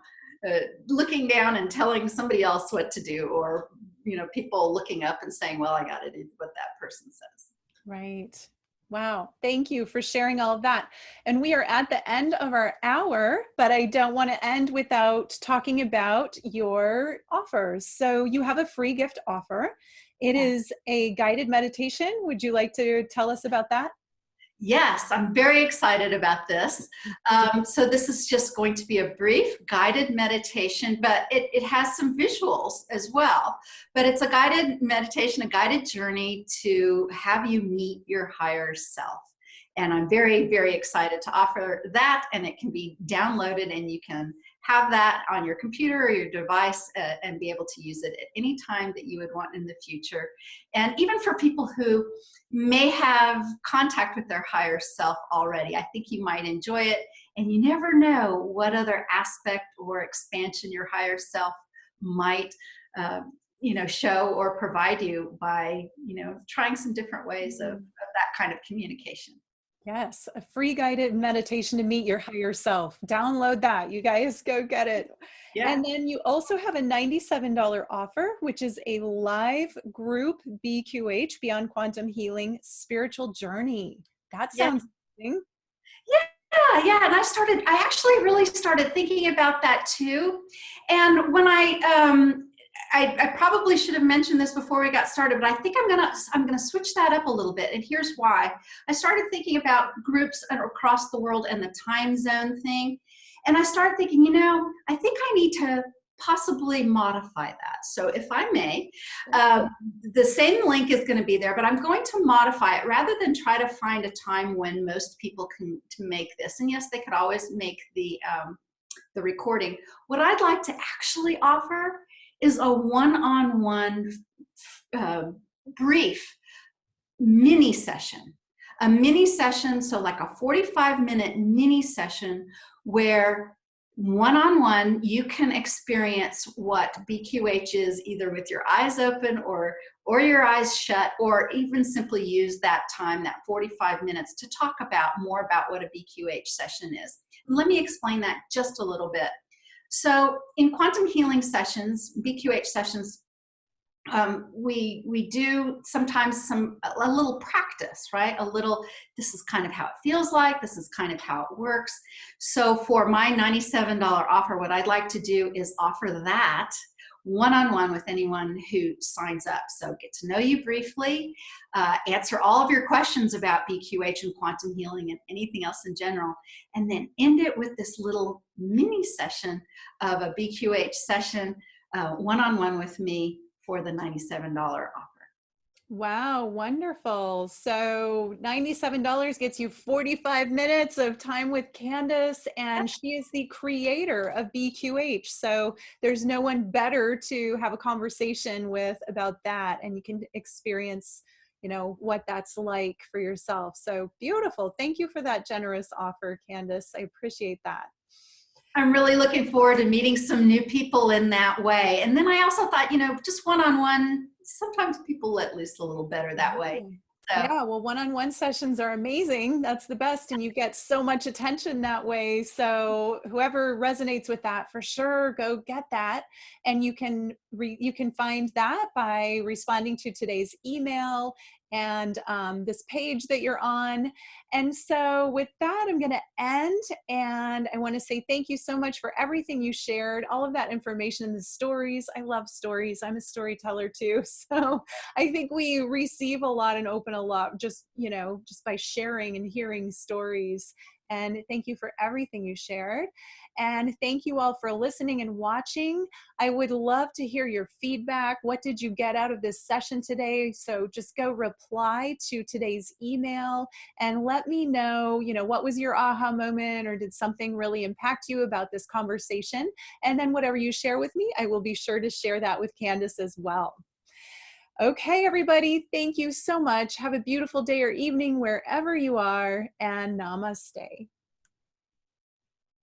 looking down and telling somebody else what to do, or, you know, people looking up and saying, well, I got to do what that person says. Right. Wow. Thank you for sharing all of that. And we are at the end of our hour, but I don't want to end without talking about your offers. So you have a free gift offer. It is a guided meditation. Would you like to tell us about that? Yes, I'm very excited about this. So this is just going to be a brief guided meditation, but it has some visuals as well. But it's a guided meditation, a guided journey to have you meet your higher self. And I'm very, very excited to offer that, and it can be downloaded, and you can have that on your computer or your device and be able to use it at any time that you would want in the future. And even for people who may have contact with their higher self already, I think you might enjoy it. And you never know what other aspect or expansion your higher self might show or provide you by, trying some different ways of that kind of communication. Yes, a free guided meditation to meet your higher self. Download that. You guys go get it. Yeah. And then you also have a $97 offer, which is a live group BQH, Beyond Quantum Healing Spiritual Journey. That sounds amazing. Yeah. And I actually really started thinking about that too. And when I probably should have mentioned this before we got started, but I think I'm gonna switch that up a little bit, and here's why. I started thinking about groups across the world and the time zone thing, and I started thinking, I think I need to possibly modify that. So if I may, the same link is going to be there, but I'm going to modify it rather than try to find a time when most people can to make this. And yes, they could always make the recording. What I'd like to actually offer is a one-on-one brief mini session. A mini session, so like a 45-minute mini session where one-on-one you can experience what BQH is, either with your eyes open or your eyes shut, or even simply use that time, that 45 minutes, to talk more about what a BQH session is. And let me explain that just a little bit. So in quantum healing sessions, BQH sessions, we do sometimes a little practice, right? This is kind of how it feels like, this is kind of how it works. So for my $97 offer, what I'd like to do is offer that one-on-one with anyone who signs up. So get to know you briefly, answer all of your questions about BQH and quantum healing and anything else in general, and then end it with this little mini session of a BQH session one-on-one with me for the $97 offer. Wow, wonderful. So $97 gets you 45 minutes of time with Candace, and she is the creator of BQH. So there's no one better to have a conversation with about that, and you can experience, what that's like for yourself. So beautiful. Thank you for that generous offer, Candace. I appreciate that. I'm really looking forward to meeting some new people in that way. And then I also thought, just one-on-one, sometimes people let loose a little better that way. So. Yeah, well, one-on-one sessions are amazing. That's the best. And you get so much attention that way. So whoever resonates with that, for sure, go get that. And you can find that by responding to today's email and this page that you're on. And so with that, I'm going to end. And I want to say thank you so much for everything you shared, all of that information and the stories. I love stories. I'm a storyteller too. So I think we receive a lot and open a lot just by sharing and hearing stories. And thank you for everything you shared. And thank you all for listening and watching. I would love to hear your feedback. What did you get out of this session today? So just go reply to today's email and let me know, what was your aha moment, or did something really impact you about this conversation? And then whatever you share with me, I will be sure to share that with Candace as well. Okay, everybody, thank you so much. Have a beautiful day or evening wherever you are, and namaste.